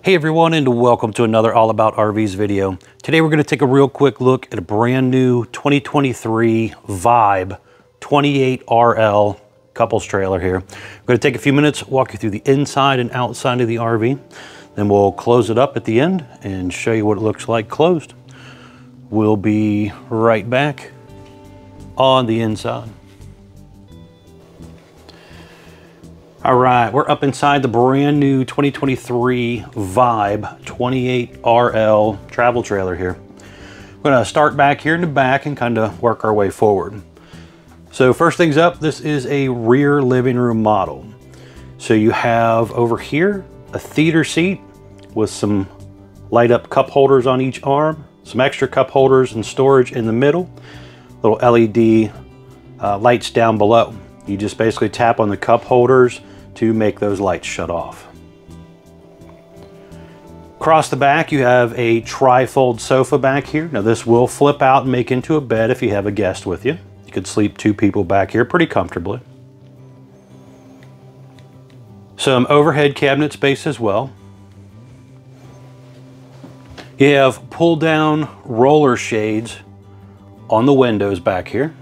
Hey everyone, and welcome to another All About RVs video. Today we're going to take a real quick look at a brand new 2023 Vibe 28RL couples trailer here. We're going to take a few minutes, walk you through the inside and outside of the RV. Then we'll close it up at the end and show you what it looks like closed. We'll be right back on the inside. All right, we're up inside the brand new 2023 Vibe 28RL travel trailer here. We're gonna start back here in the back and kind of work our way forward. So first things up, this is a rear living room model. So you have over here a theater seat with some light up cup holders on each arm, some extra cup holders and storage in the middle, little LED lights down below. You just basically tap on the cup holders to make those lights shut off. Across the back, you have a tri-fold sofa back here. Now this will flip out and make into a bed if you have a guest with you. You could sleep two people back here pretty comfortably. Some overhead cabinet space as well. You have pull down roller shades on the windows back here.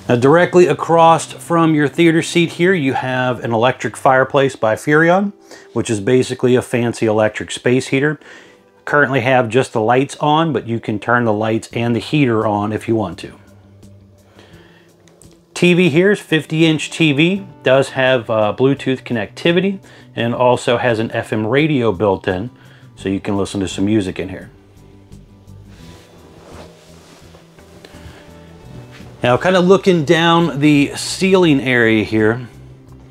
Now directly across from your theater seat here, you have an electric fireplace by Furrion, which is basically a fancy electric space heater. Currently have just the lights on, but you can turn the lights and the heater on if you want to. TV here is 50-inch TV, does have Bluetooth connectivity, and also has an FM radio built in, so you can listen to some music in here. Now, kind of looking down the ceiling area here,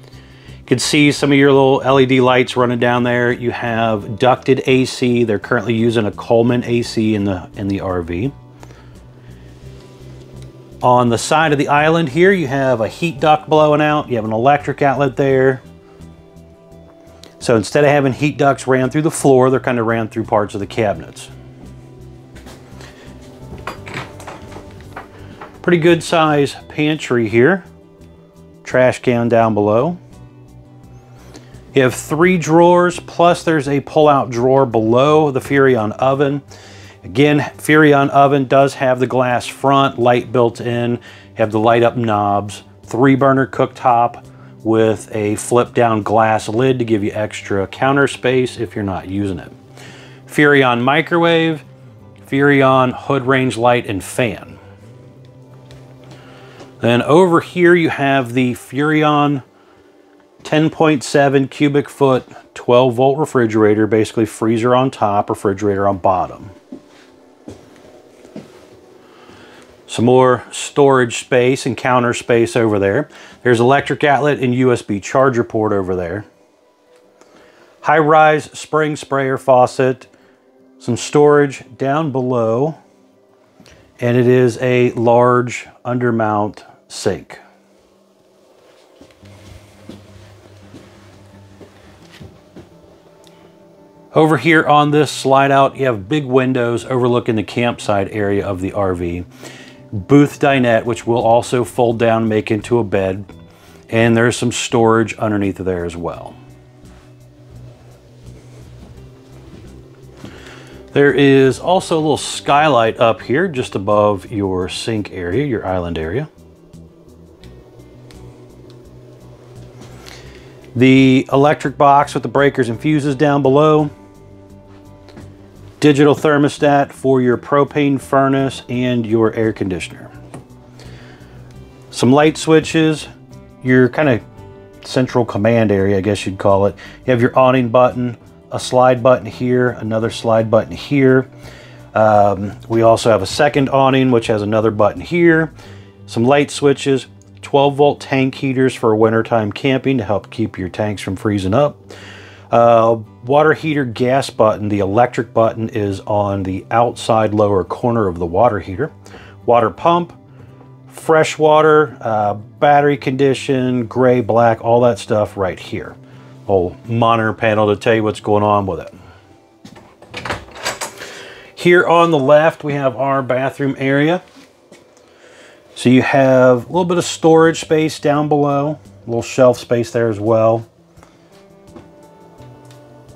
you can see some of your little LED lights running down there. You have ducted AC. They're currently using a Coleman AC in the RV. On the side of the island here, you have a heat duct blowing out. You have an electric outlet there. So instead of having heat ducts ran through the floor, they're kind of ran through parts of the cabinets. Pretty good size pantry here. Trash can down below. You have 3 drawers, plus there's a pull-out drawer below the Furrion oven. Again, Furrion oven does have the glass front, light built in, have the light up knobs, 3-burner cooktop with a flip down glass lid to give you extra counter space if you're not using it. Furrion microwave, Furrion hood range light and fan. Then over here you have the Furrion 10.7 cubic foot 12 volt refrigerator, basically freezer on top, refrigerator on bottom. Some more storage space and counter space over there. There's electric outlet and USB charger port over there. High-rise spring sprayer faucet, some storage down below, and it is a large undermount sink. Over here on this slide out, you have big windows overlooking the campsite area of the RV. Booth dinette, which will also fold down and make into a bed. And there's some storage underneath of there as well. There is also a little skylight up here just above your sink area, your island area. The electric box with the breakers and fuses down below. Digital thermostat for your propane furnace and your air conditioner. Some light switches, your kind of central command area, I guess you'd call it. You have your awning button, a slide button here, another slide button here. We also have a second awning, which has another button here. Some light switches, 12 volt tank heaters for wintertime camping to help keep your tanks from freezing up. Water heater gas button, the electric button is on the outside lower corner of the water heater. Water pump, fresh water, battery condition, gray, black, all that stuff right here. Whole monitor panel to tell you what's going on with it. Here on the left, we have our bathroom area. So you have a little bit of storage space down below, a little shelf space there as well.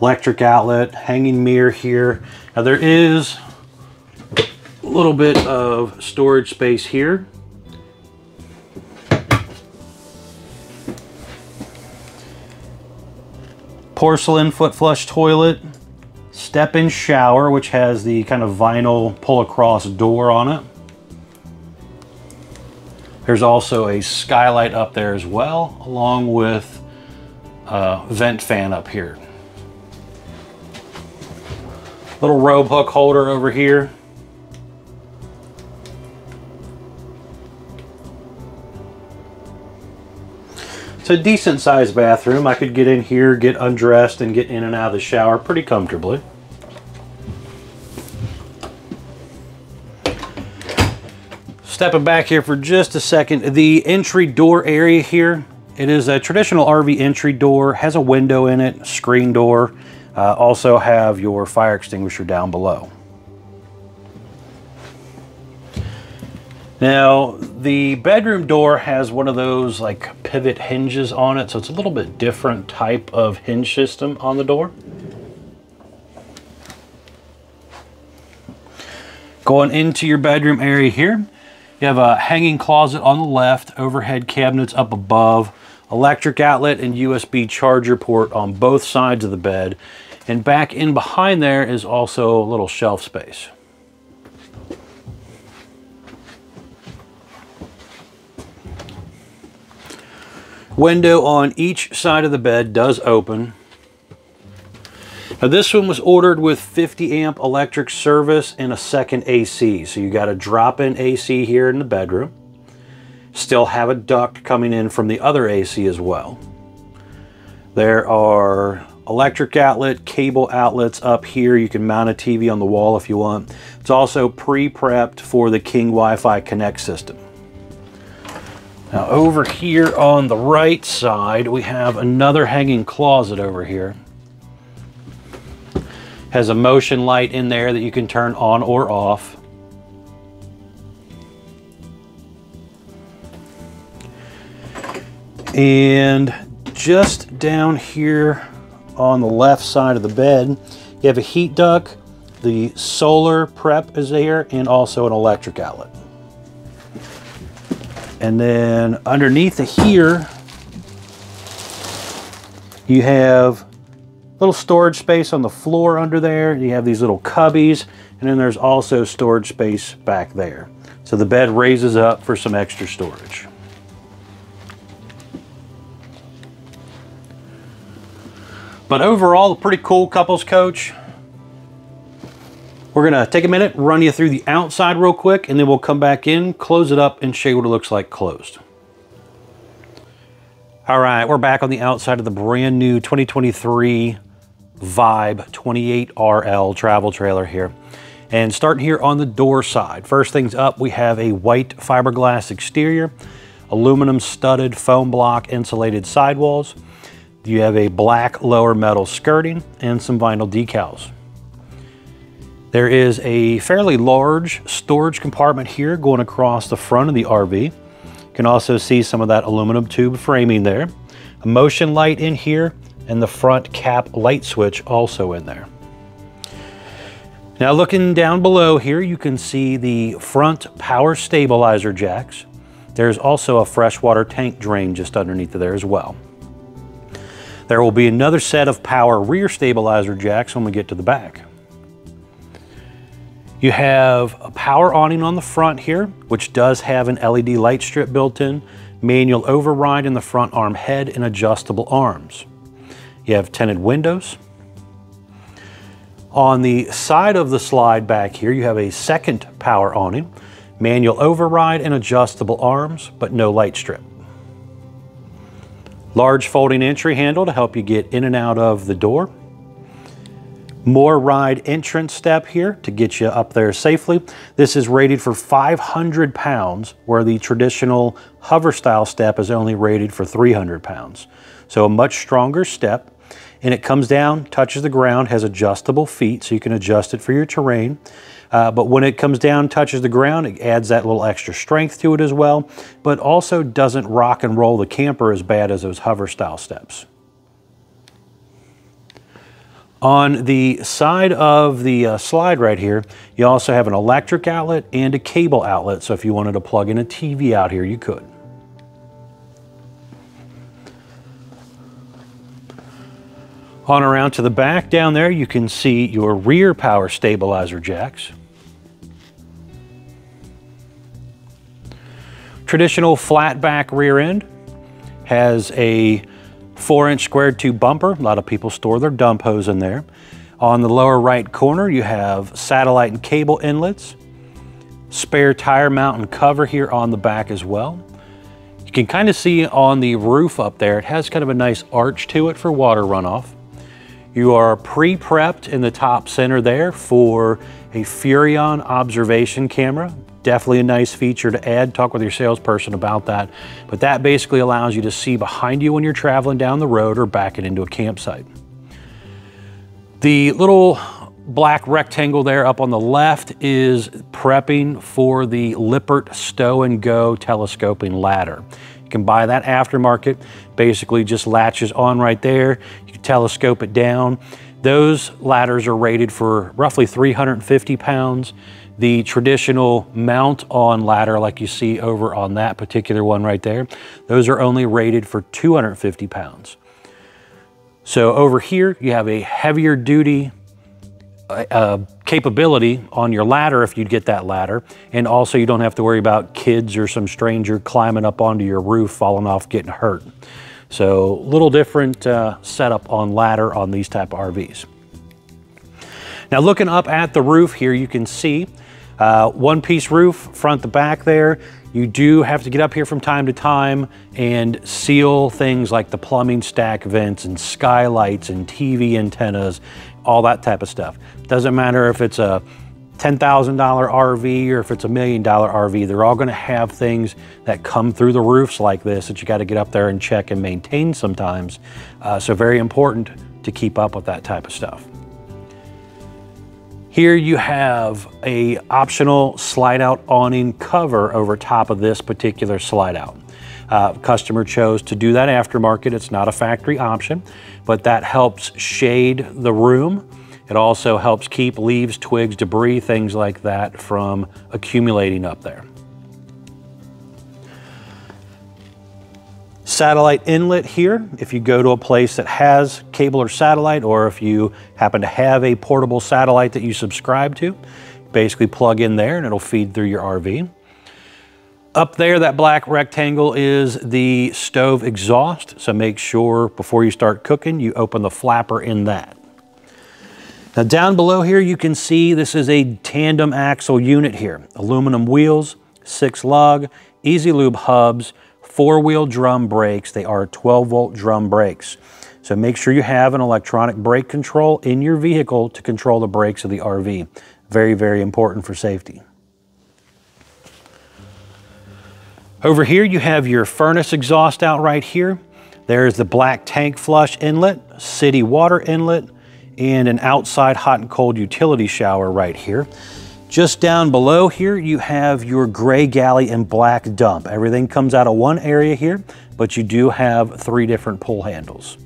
electric outlet, hanging mirror here. Now there is a little bit of storage space here. Porcelain foot flush toilet, step-in shower, which has the kind of vinyl pull-across door on it. There's also a skylight up there as well, along with a vent fan up here. Little robe hook holder over here. It's a decent sized bathroom. I could get in here, get undressed, and get in and out of the shower pretty comfortably. Stepping back here for just a second, the entry door area here, it is a traditional RV entry door, has a window in it, screen door, also have your fire extinguisher down below. Now, the bedroom door has one of those like pivot hinges on it, so it's a little bit different type of hinge system on the door. Going into your bedroom area here, you have a hanging closet on the left, overhead cabinets up above, electric outlet and USB charger port on both sides of the bed, and back in behind there is also a little shelf space. Window on each side of the bed does open. Now this one was ordered with 50 amp electric service and a second AC. So you got a drop-in AC here in the bedroom. Still have a duct coming in from the other AC as well. There are electric outlet, cable outlets up here. You can mount a TV on the wall if you want. It's also pre-prepped for the King Wi-Fi Connect system. Now over here on the right side, we have another hanging closet over here. Has a motion light in there that you can turn on or off. And just down here on the left side of the bed, you have a heat duct, the solar prep is there, and also an electric outlet. And then underneath here, you have a little storage space on the floor under there. You have these little cubbies, and then there's also storage space back there. So the bed raises up for some extra storage. But overall, a pretty cool couples coach. We're gonna take a minute, run you through the outside real quick, and then we'll come back in, close it up, and show you what it looks like closed. All right, we're back on the outside of the brand new 2023 Vibe 28RL travel trailer here. And starting here on the door side, first things up, we have a white fiberglass exterior, aluminum studded foam block insulated sidewalls. You have a black lower metal skirting and some vinyl decals. There is a fairly large storage compartment here going across the front of the RV. You can also see some of that aluminum tube framing there. A motion light in here and the front cap light switch also in there. Now looking down below here, you can see the front power stabilizer jacks. There's also a freshwater tank drain just underneath there as well. There will be another set of power rear stabilizer jacks when we get to the back. You have a power awning on the front here, which does have an LED light strip built in, manual override in the front arm head, and adjustable arms. You have tinted windows. On the side of the slide back here, you have a second power awning, manual override and adjustable arms, but no light strip. Large folding entry handle to help you get in and out of the door. More ride entrance step here to get you up there safely. This is rated for 500 pounds, where the traditional hover style step is only rated for 300 pounds. So a much stronger step. And it comes down, touches the ground, has adjustable feet, so you can adjust it for your terrain. But when it comes down, touches the ground, it adds that little extra strength to it as well, but also doesn't rock and roll the camper as bad as those hover style steps. On the side of the slide right here, you also have an electric outlet and a cable outlet. So if you wanted to plug in a TV out here, you could. On around to the back down there, you can see your rear power stabilizer jacks. Traditional flat back rear end has a 4-inch squared tube bumper. A lot of people store their dump hose in there. On the lower right corner, you have satellite and cable inlets, spare tire mount and cover here on the back as well. You can kind of see on the roof up there, it has kind of a nice arch to it for water runoff. You are pre-prepped in the top center there for a Furrion observation camera. Definitely a nice feature to add. Talk with your salesperson about that. But that basically allows you to see behind you when you're traveling down the road or backing into a campsite. The little black rectangle there up on the left is prepping for the Lippert Stow and Go telescoping ladder. You can buy that aftermarket. Basically just latches on right there. You can telescope it down. Those ladders are rated for roughly 350 pounds. The traditional mount on ladder, like you see over on that particular one right there, those are only rated for 250 pounds. So over here, you have a heavier duty capability on your ladder if you get that ladder. And also you don't have to worry about kids or some stranger climbing up onto your roof, falling off, getting hurt. So a little different setup on ladder on these type of RVs. Now looking up at the roof here, you can see one-piece roof, front to back there. You do have to get up here from time to time and seal things like the plumbing stack vents and skylights and TV antennas, all that type of stuff. Doesn't matter if it's a $10,000 RV or if it's $1 million RV, they're all gonna have things that come through the roofs like this that you gotta get up there and check and maintain sometimes. So very important to keep up with that type of stuff. Here you have a optional slide out awning cover over top of this particular slide out. Customer chose to do that aftermarket. It's not a factory option, but that helps shade the room. It also helps keep leaves, twigs, debris, things like that from accumulating up there. Satellite inlet here, if you go to a place that has cable or satellite, or if you happen to have a portable satellite that you subscribe to, basically plug in there and it'll feed through your RV. Up there, that black rectangle is the stove exhaust, so make sure before you start cooking, you open the flapper in that. Now down below here, you can see this is a tandem axle unit here. Aluminum wheels, 6 lug, easy lube hubs, 4-wheel drum brakes. They are 12-volt drum brakes. So make sure you have an electronic brake control in your vehicle to control the brakes of the RV. Very, very important for safety. Over here, you have your furnace exhaust out right here. There's the black tank flush inlet, city water inlet, and an outside hot and cold utility shower right here. Just down below here, you have your gray galley and black dump. Everything comes out of one area here, but you do have 3 different pull handles.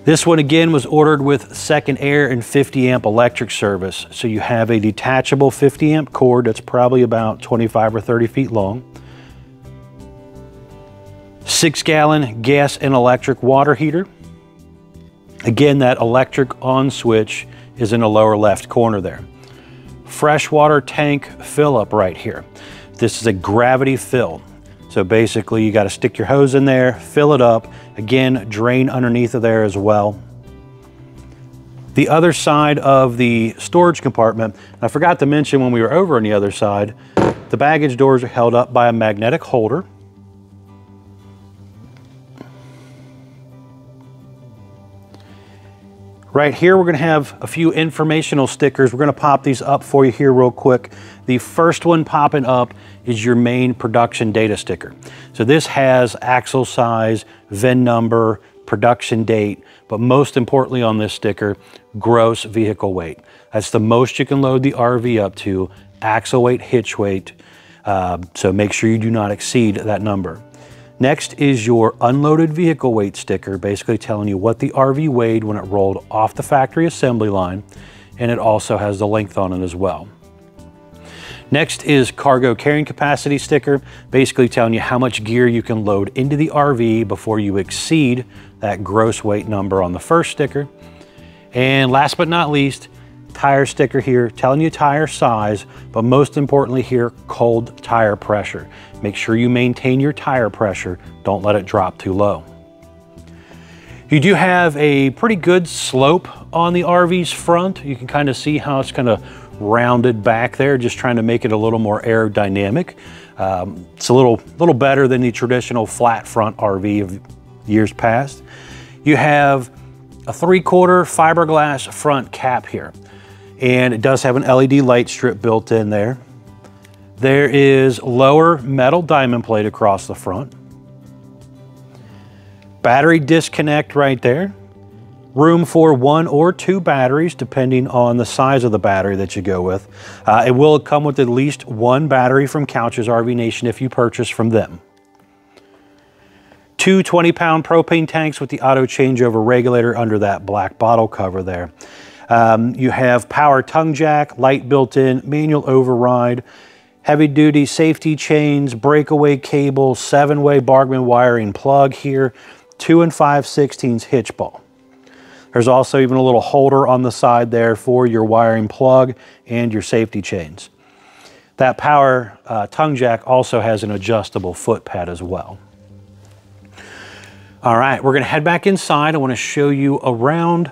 This one again was ordered with second air and 50 amp electric service. So you have a detachable 50 amp cord that's probably about 25 or 30 feet long. 6-gallon gas and electric water heater. Again, that electric on switch is in the lower left corner there. Freshwater tank fill up right here. This is a gravity fill. So basically you got to stick your hose in there, fill it up, again, drain underneath of there as well. The other side of the storage compartment, I forgot to mention when we were over on the other side, the baggage doors are held up by a magnetic holder. Right here, we're gonna have a few informational stickers. We're gonna pop these up for you here real quick. The first one popping up is your main production data sticker. So this has axle size, VIN number, production date, but most importantly on this sticker, gross vehicle weight. That's the most you can load the RV up to, axle weight, hitch weight. So make sure you do not exceed that number. Next is your unloaded vehicle weight sticker, basically telling you what the RV weighed when it rolled off the factory assembly line, and it also has the length on it as well. Next is cargo carrying capacity sticker, basically telling you how much gear you can load into the RV before you exceed that gross weight number on the first sticker. And last but not least, tire sticker here telling you tire size, but most importantly here, cold tire pressure. Make sure you maintain your tire pressure. Don't let it drop too low. You do have a pretty good slope on the RV's front. You can kind of see how it's kind of rounded back there, just trying to make it a little more aerodynamic. It's a little better than the traditional flat front RV of years past. You have a 3/4 fiberglass front cap here, and it does have an LED light strip built in there. There is lower metal diamond plate across the front. Battery disconnect right there. Room for 1 or 2 batteries, depending on the size of the battery that you go with. It will come with at least 1 battery from Couch's RV Nation if you purchase from them. 2 20-pound propane tanks with the auto changeover regulator under that black bottle cover there. You have power tongue jack, light built in, manual override, heavy duty safety chains, breakaway cable, 7-way Bargman wiring plug here, 2 5/16 hitch ball. There's also even a little holder on the side there for your wiring plug and your safety chains. That power tongue jack also has an adjustable foot pad as well. All right, we're gonna head back inside. I wanna show you around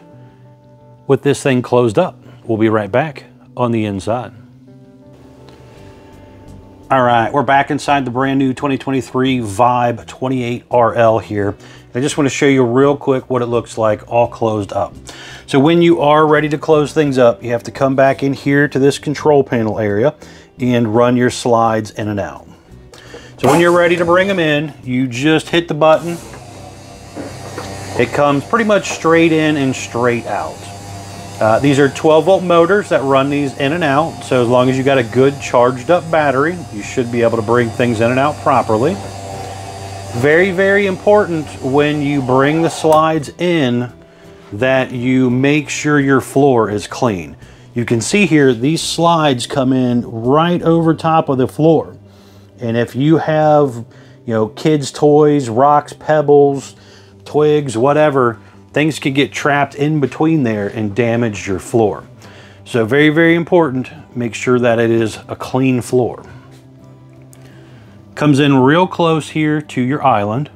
with this thing closed up. We'll be right back on the inside. All right, we're back inside the brand new 2023 Vibe 28 RL here. I just want to show you real quick what it looks like all closed up. So when you are ready to close things up, you have to come back in here to this control panel area and run your slides in and out. So when you're ready to bring them in, you just hit the button. It comes pretty much straight in and straight out. These are 12-volt motors that run these in and out. So as long as you got a good charged up battery, you should be able to bring things in and out properly. Very, very important when you bring the slides in that you make sure your floor is clean. You can see here, these slides come in right over top of the floor. And if you have, kids' toys, rocks, pebbles, twigs, whatever, things can get trapped in between there and damage your floor. So very, very important, make sure that it is a clean floor. Comes in real close here to your island.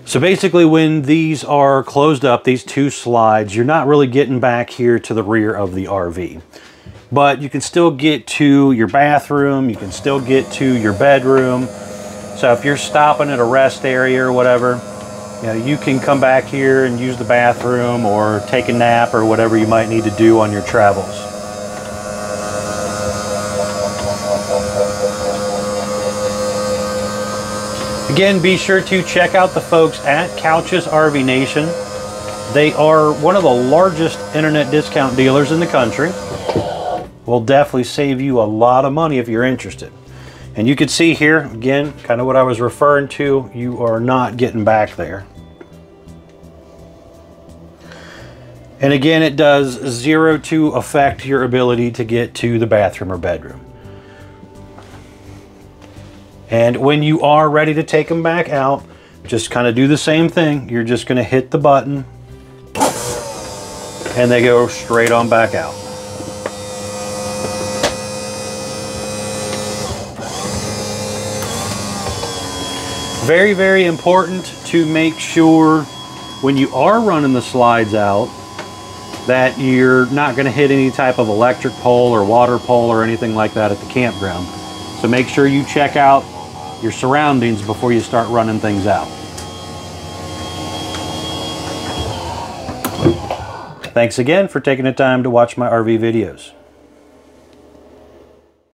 So basically when these are closed up, these 2 slides, you're not really getting back here to the rear of the RV. But you can still get to your bathroom, you can still get to your bedroom. So if you're stopping at a rest area or whatever, you can come back here and use the bathroom or take a nap or whatever you might need to do on your travels. Again, be sure to check out the folks at Couch's RV Nation. They are one of the largest internet discount dealers in the country. Will definitely save you a lot of money if you're interested. And you can see here, again, kind of what I was referring to, you are not getting back there. And again, it does 0 to affect your ability to get to the bathroom or bedroom. And when you are ready to take them back out, just kind of do the same thing. You're just going to hit the button and they go straight on back out. Very, very important to make sure when you are running the slides out that you're not going to hit any type of electric pole or water pole or anything like that at the campground. So make sure you check out your surroundings before you start running things out. Thanks again for taking the time to watch my RV videos.